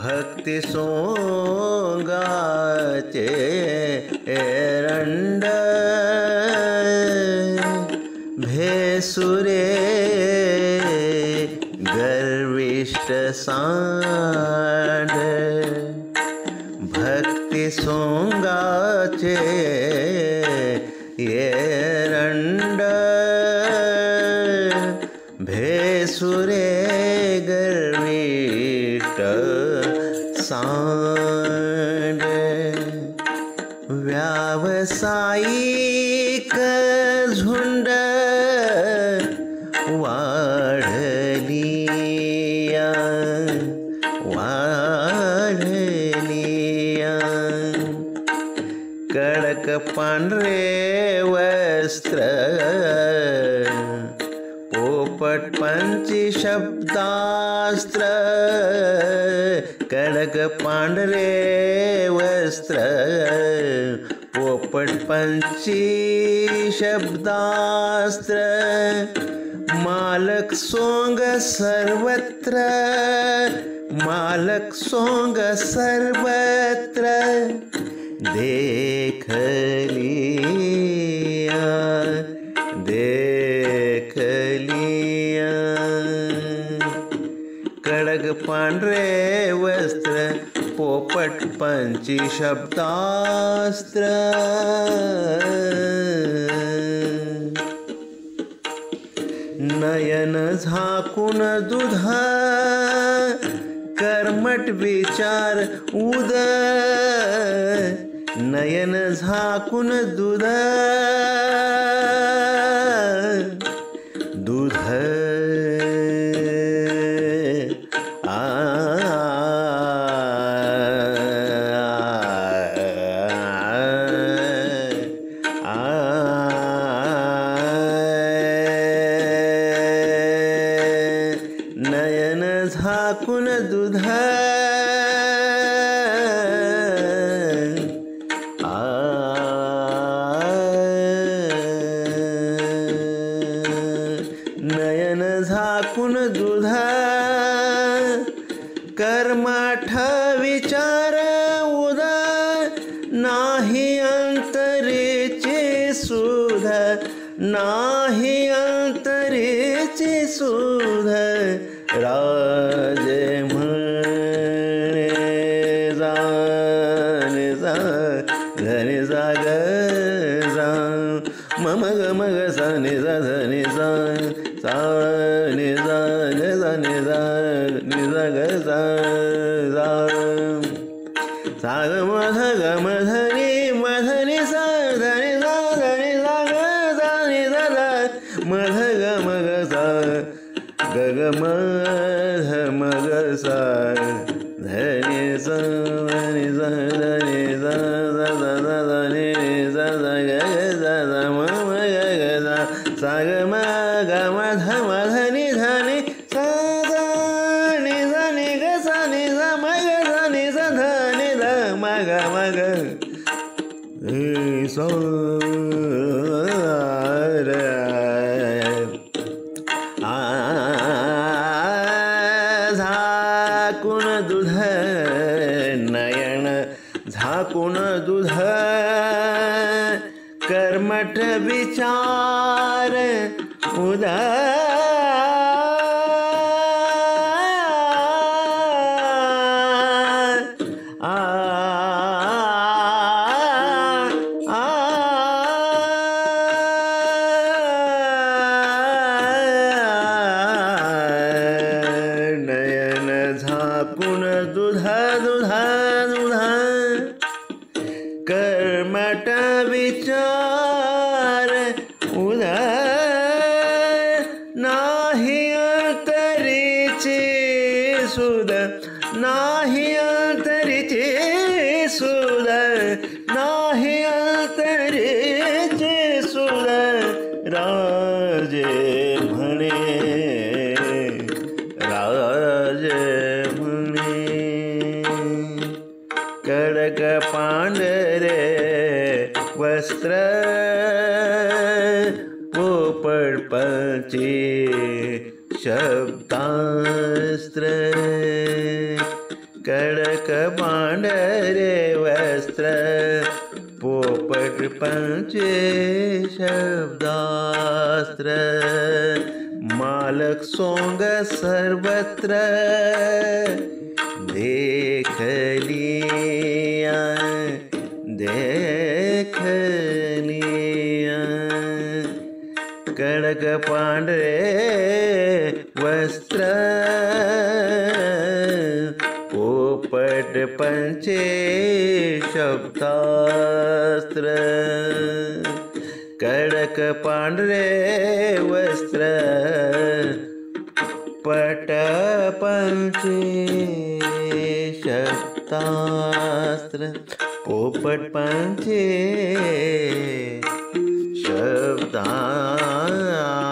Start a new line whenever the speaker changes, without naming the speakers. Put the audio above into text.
भक्ती सोंगाचे एरंड भेसुरे गर्विष्ठ सांड भक्ती सोंगाचे एरंड भेसुरे गर्विष्ठ सांड व्यावसायिक झुंड वाढलिया कडक पांढरे वस्त्र पोपट पंची शब्दास्त्र कडक पांढरे वस्त्र पोपट पंची शब्दास्त्र मालक सोंग सर्वत्र मालक सोंग सर्वत्र देखलिया देखलिया कडक पांढरे वस्त्र पोपट पंची शब्दास्त्र नयन झाकून दुध कर्मट विचार उद नयन झाकून दूध दूध नयन झाकून दूध नयन झाकून दूध कर्मठ विचार उदा नाही अंतरेचे सुध नाही अंतरेचे सुध राजे म्हणे जाने जा धने जाग जा मम ग मग सा नि जा धने जा सा नि जा ग जा नि जा नि जा ग जा जा सा ग म ध ग म ध नि सा धने जा धने जा ग जा नि जा धा म ध ग म ग सा ग ग म ध म ग सा धने सा धने जा धने जा धा धा धा धने जा धा ग जा धा म ग ग सा सा ग म ग म ध नि सा धा नि सा नि ग सा नि सा म ग सा नि सा ध नि ध म ग सा झाकून दूध नयन झाकून दूध कर्मठ विचार उदा झाकून दुधा दुधा दुधा कर्मठ विचार उदा नाही अंतरीचे सुद नाही अंतरीचे सुद नाही अंतरीचे सुद राजे म्हणे कडक पांढरे वस्त्र पोपट पंची शब्दास्त्र कड पांढरे वस्त्र पोपट पंचे शब्दास्त्र मालक सोंग सर्वत्र देख लिया देख लिया कडक पांढरे वस्त्र पोपट पंचे शब्दास्त्र कडक पांढरे वस्त्र पट पंचे शब्दास्त्र पोपट पंचे शब्दास्त्र